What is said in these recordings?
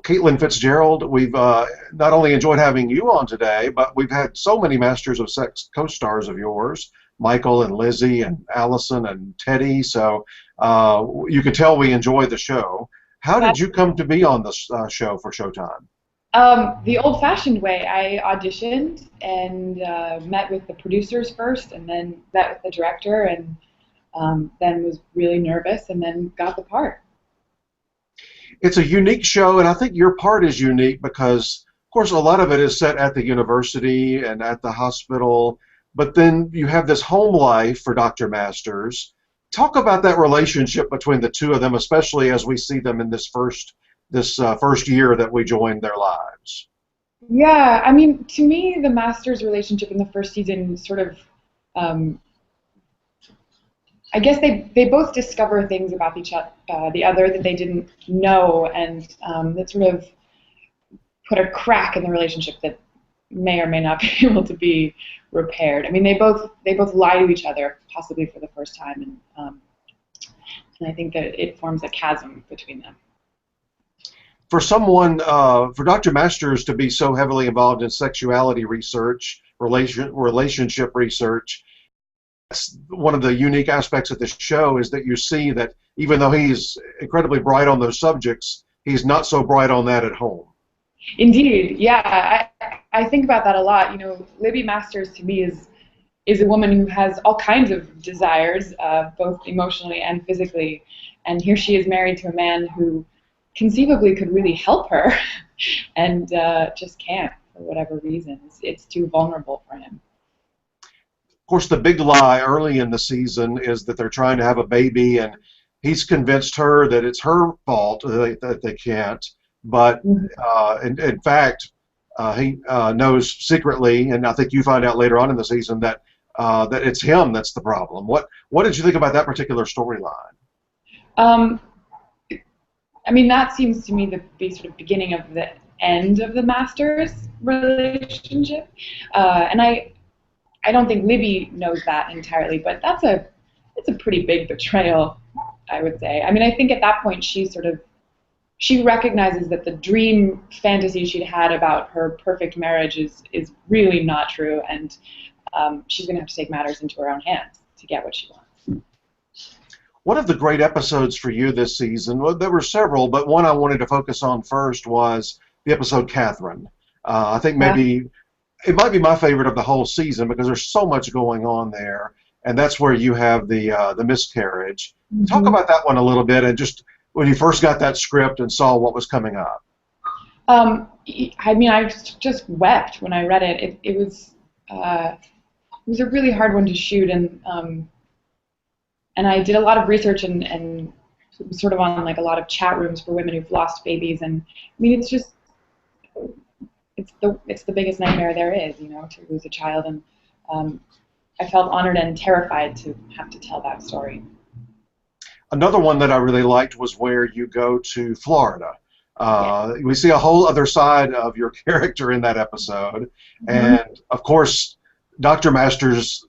Caitlin FitzGerald, we've not only enjoyed having you on today, but we've had so many Masters of Sex co-stars of yours, Michael and Lizzie and Allison and Teddy. So you can tell we enjoy the show. How That, did you come to be on this show for Showtime? the old-fashioned way. I auditioned and met with the producers first, and then met with the director, and then was really nervous, and then got the part. It's a unique show, and I think your part is unique because, of course, a lot of it is set at the university and at the hospital, but then you have this home life for Dr. Masters. Talk about that relationship between the two of them, especially as we see them in this first year that we joined their lives. Yeah, I mean, to me, the Masters relationship in the first season sort of, um, I guess they both discover things about the other that they didn't know, and that sort of put a crack in the relationship that may or may not be able to be repaired. I mean, they both lie to each other, possibly for the first time, and I think that it forms a chasm between them. For someone, for Dr. Masters to be so heavily involved in sexuality research, relationship research, that's one of the unique aspects of this show is that you see that even though he's incredibly bright on those subjects, he's not so bright on that at home. Indeed, yeah, I think about that a lot. You know, Libby Masters to me is a woman who has all kinds of desires, both emotionally and physically, and here she is married to a man who conceivably could really help her, and just can't for whatever reason. It's too vulnerable for him. Of course, the big lie early in the season is that they're trying to have a baby, and he's convinced her that it's her fault that they can't. But in fact, he knows secretly, and I think you find out later on in the season that it's him that's the problem. What did you think about that particular storyline? Um, I mean, that seems to me to be sort of beginning of the end of the Masters relationship, and I don't think Libby knows that entirely, but it's a pretty big betrayal, I would say. I mean, I think at that point she recognizes that the dream fantasy she'd had about her perfect marriage is really not true, and she's going to have to take matters into her own hands to get what she wants. One of the great episodes for you this season, well, there were several, but one I wanted to focus on first was the episode Catherine. I think Yeah. maybe it might be my favorite of the whole season because there's so much going on there, and that's where you have the miscarriage. Talk hmm about that one a little bit, and just when you first got that script and saw what was coming up. I mean, I just wept when I read it. It was a really hard one to shoot, and I did a lot of research and was sort of on like a lot of chat rooms for women who've lost babies, and I mean, it's the biggest nightmare there is, you know, to lose a child, and um, I felt honored and terrified to have to tell that story. Another one that I really liked was where you go to Florida. Yeah. We see a whole other side of your character in that episode, hmm and of course, Dr. Masters,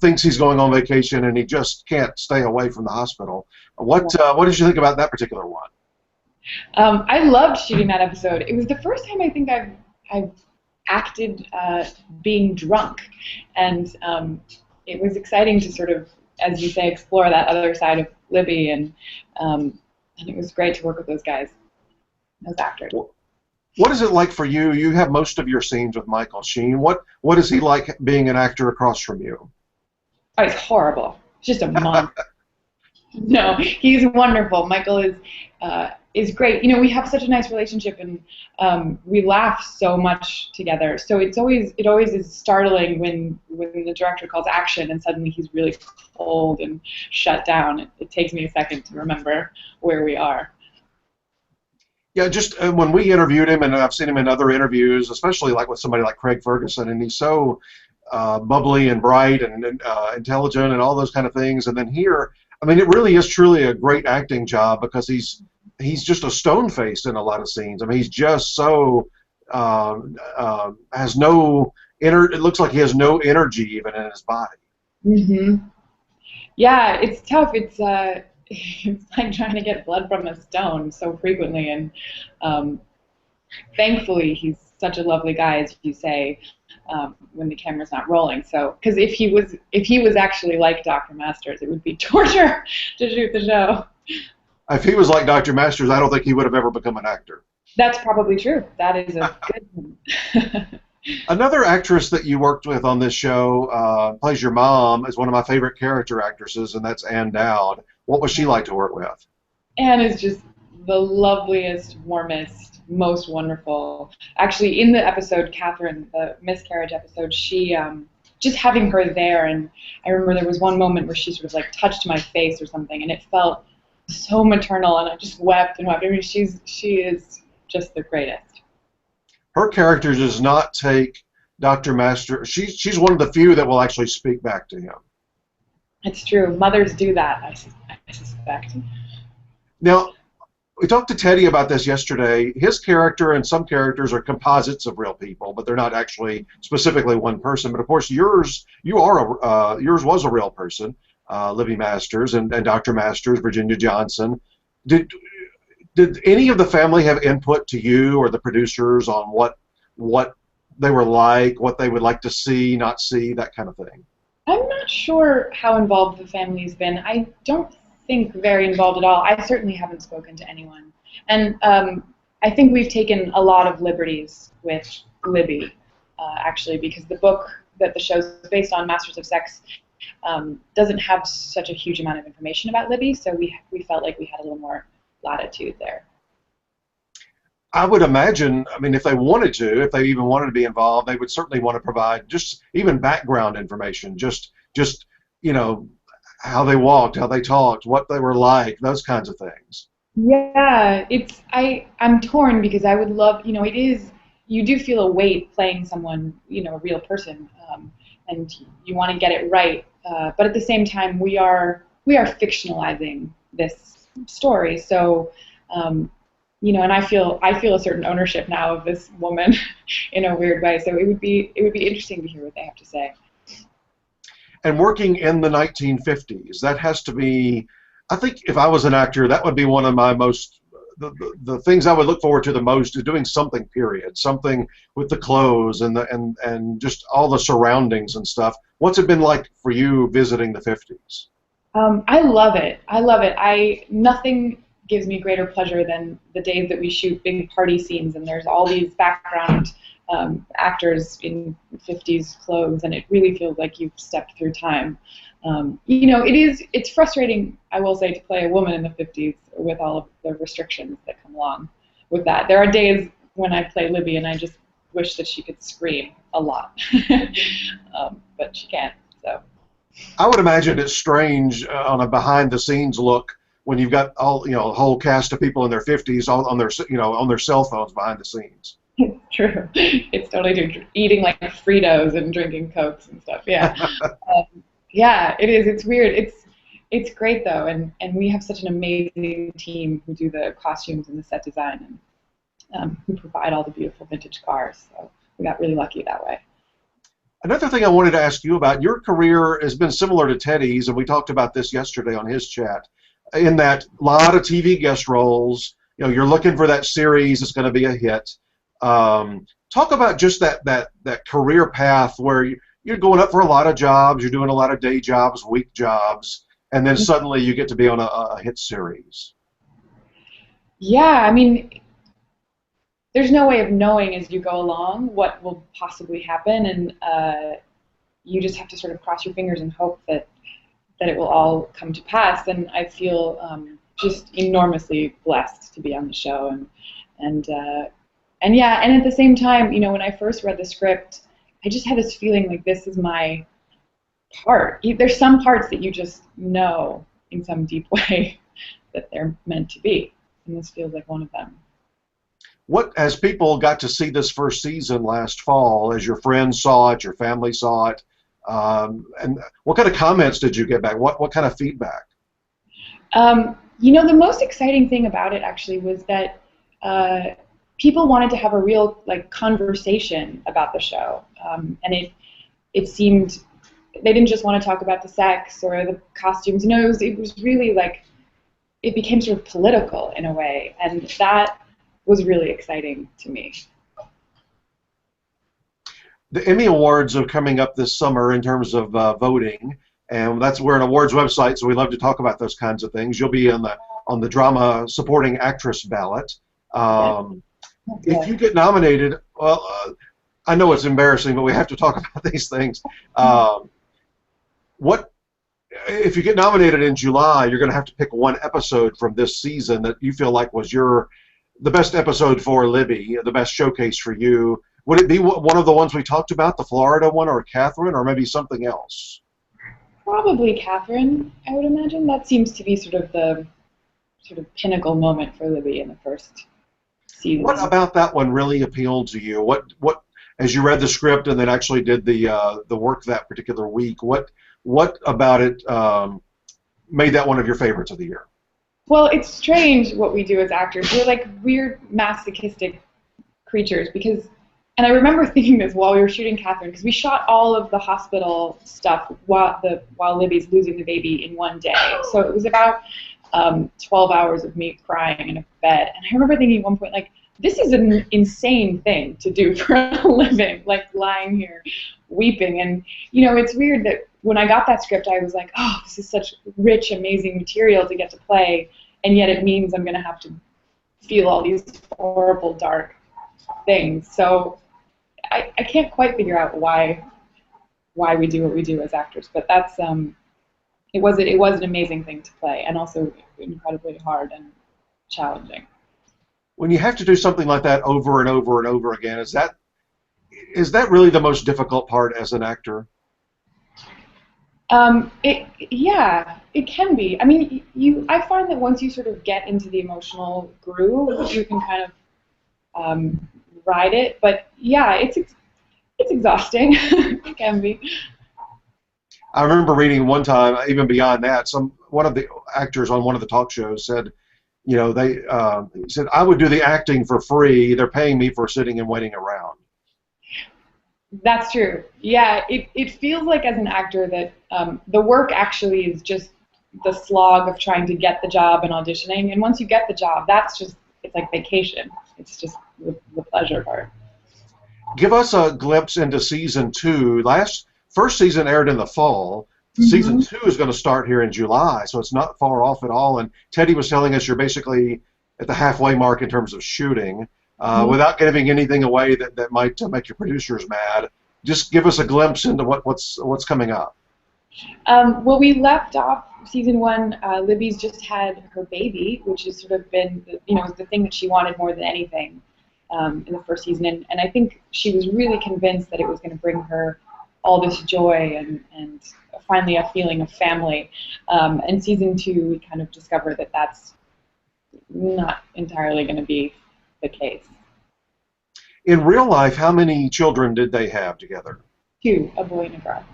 thinks he's going on vacation and he just can't stay away from the hospital. What did you think about that particular one? I loved shooting that episode. It was the first time I think I've acted being drunk, and it was exciting to sort of, as you say, explore that other side of Libby, and it was great to work with those guys, those actors. What is it like for you? You have most of your scenes with Michael Sheen. What is he like being an actor across from you? Oh, it's horrible. It's just a month. No, he's wonderful. Michael is great. You know, we have such a nice relationship, and we laugh so much together. So it always is startling when the director calls action and suddenly he's really cold and shut down. It takes me a second to remember where we are. Yeah, just when we interviewed him, and I've seen him in other interviews, especially like with somebody like Craig Ferguson, and he's so bubbly and bright and intelligent and all those kind of things. And then here, I mean, it really is truly a great acting job because he's just a stone faced in a lot of scenes. I mean, he's just so has no it looks like he has no energy even in his body. hmm Yeah, it's tough. It's it's like trying to get blood from a stone so frequently, and um, thankfully, he's such a lovely guy, as you say, when the camera's not rolling. So, because if he was actually like Dr. Masters, it would be torture to shoot the show. If he was like Dr. Masters, I don't think he would have ever become an actor. That's probably true. That is a good one. Another actress that you worked with on this show plays your mom, is one of my favorite character actresses, and that's Ann Dowd. What was she like to work with? Anne is just the loveliest, warmest, most wonderful. Actually, in the episode, Catherine, the miscarriage episode, she just having her there, and I remember there was one moment where she sort of like touched my face or something, and it felt so maternal, and I just wept and wept. I mean, she is just the greatest. Her character does not take Dr. Master. She's one of the few that will actually speak back to him. It's true. Mothers do that, I suspect. Now, we talked to Teddy about this yesterday. His character and some characters are composites of real people, but they're not actually specifically one person. But of course, yours was a real person, Libby Masters and Dr. Masters, Virginia Johnson. Did any of the family have input to you or the producers on what they were like, what they would like to see, not see, that kind of thing? I'm not sure how involved the family's been. I don't think very involved at all. I certainly haven't spoken to anyone. And I think we've taken a lot of liberties with Libby, actually, because the book that the show's based on, Masters of Sex, doesn't have such a huge amount of information about Libby, so we felt like we had a little more latitude there. I would imagine, I mean, if they wanted to, if they even wanted to be involved, they would certainly want to provide just even background information, just you know, how they walked, how they talked, what they were like, those kinds of things. Yeah, I'm torn because I would love, you do feel a weight playing someone, a real person, and you want to get it right. But at the same time, we are fictionalizing this story, so and I feel a certain ownership now of this woman in a weird way. So it would be interesting to hear what they have to say. And working in the 1950s, that has to be, I think if I was an actor, that would be one of my most, the things I would look forward to the most is doing something, period, something with the clothes and just all the surroundings and stuff. What's it been like for you visiting the 50s? I love it. Nothing gives me greater pleasure than the days that we shoot big party scenes and there's all these background actors in 50s clothes, and it really feels like you've stepped through time. It's frustrating, I will say, to play a woman in the 50s with all of the restrictions that come along with that. There are days when I play Libby and I just wish that she could scream a lot, but she can't. So I would imagine it's strange on a behind-the-scenes look when you've got all a whole cast of people in their 50s all on their cell phones behind the scenes. It's true. It's totally true. Eating like Fritos and drinking Cokes and stuff. Yeah. Yeah, it is. It's weird. It's great though, and we have such an amazing team who do the costumes and the set design and who provide all the beautiful vintage cars. So we got really lucky that way. Another thing I wanted to ask you about, your career has been similar to Teddy's, and we talked about this yesterday on his chat, in that a lot of TV guest roles, you're looking for that series that's going to be a hit. Talk about just that career path where you're going up for a lot of jobs, you're doing a lot of day jobs, week jobs, and then suddenly you get to be on a hit series. Yeah, I mean, there's no way of knowing as you go along what will possibly happen, and you just have to sort of cross your fingers and hope that it will all come to pass. And I feel just enormously blessed to be on the show, and at the same time, when I first read the script, I just had this feeling like this is my part. There's some parts that you just know in some deep way that they're meant to be, and this feels like one of them. What, as people got to see this first season last fall, as your friends saw it, your family saw it, and what kind of comments did you get back? What kind of feedback? The most exciting thing about it actually was that people wanted to have a real conversation about the show, and it seemed they didn't just want to talk about the sex or the costumes. It was really it became sort of political in a way, and that was really exciting to me. The Emmy Awards are coming up this summer in terms of voting, and we're an awards website, so we love to talk about those kinds of things. You'll be on the drama supporting actress ballot. If you get nominated, well, I know it's embarrassing, but we have to talk about these things. What if you get nominated in July? You're going to have to pick one episode from this season that you feel like was the best episode for Libby, the best showcase for you. Would it be one of the ones we talked about, the Florida one, or Catherine, or maybe something else? Probably Catherine, I would imagine. That seems to be sort of the pinnacle moment for Libby in the first season. What about that one really appealed to you? What as you read the script and then actually did the work that particular week, what about it made that one of your favorites of the year? Well, it's strange what we do as actors. We're like weird masochistic creatures and I remember thinking this while we were shooting Catherine, because we shot all of the hospital stuff while Libby's losing the baby in one day. So it was about 12 hours of me crying in a bed. And I remember thinking at one point, like, this is an insane thing to do for a living, like lying here weeping. And, it's weird that when I got that script, I was like, oh, this is such rich, amazing material to get to play, and yet it means I'm going to have to feel all these horrible, dark things. So I can't quite figure out why we do what we do as actors, but that's it was an amazing thing to play, and also incredibly hard and challenging. When you have to do something like that over and over and over again, is that really the most difficult part as an actor? It can be. I mean, I find that once you sort of get into the emotional groove, you can kind of ride it. But yeah, it's exhausting. It can be. I remember reading one time, even beyond that, one of the actors on one of the talk shows said, he said, I would do the acting for free. They're paying me for sitting and waiting around. That's true. Yeah, it feels like as an actor that the work actually is just the slog of trying to get the job and auditioning. And once you get the job, it's like vacation. It's just the pleasure part. Give us a glimpse into season 2. First season aired in the fall. Season 2 is going to start here in July, so it's not far off at all. And Teddy was telling us you're basically at the halfway mark in terms of shooting. Without giving anything away that might make your producers mad, just give us a glimpse into what's coming up. Well, we left off season 1. Libby's just had her baby, which has sort of been the thing that she wanted more than anything in the first season, and I think she was really convinced that it was going to bring her all this joy and finally a feeling of family. And season 2, we kind of discovered that that's not entirely going to be the case. In real life, how many children did they have together? 2, a boy and a girl.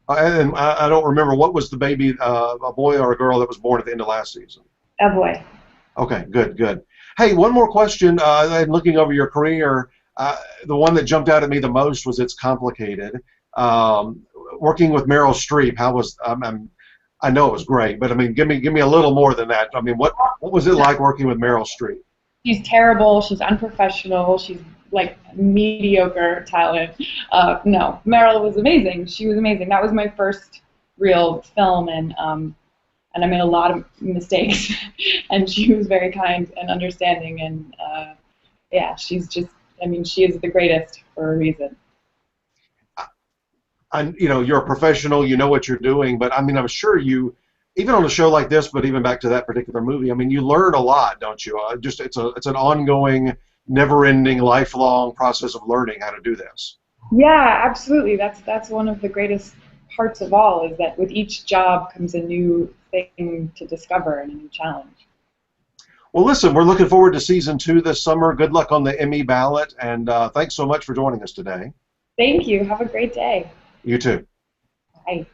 And I don't remember, what was the baby, a boy or a girl that was born at the end of last season? A boy. Okay, good. Hey, one more question. Looking over your career, the one that jumped out at me the most was it's complicated. Working with Meryl Streep, how was? I know it was great, but I mean, give me a little more than that. I mean, what was it like working with Meryl Streep? She's terrible. She's unprofessional. She's like mediocre talent. No, Meryl was amazing. She was amazing. That was my first real film, and I made a lot of mistakes. And she was very kind and understanding, and yeah, she's just. I mean, she is the greatest for a reason. You're a professional, you know what you're doing, but I mean, I'm sure you, even on a show like this, but even back to that particular movie, I mean, you learn a lot, don't you? It's an ongoing, never-ending, lifelong process of learning how to do this. Yeah, absolutely. That's one of the greatest parts of all, is that with each job comes a new thing to discover and a new challenge. Well, listen, we're looking forward to season 2 this summer. Good luck on the Emmy ballot, and thanks so much for joining us today. Thank you. Have a great day. You too. Bye.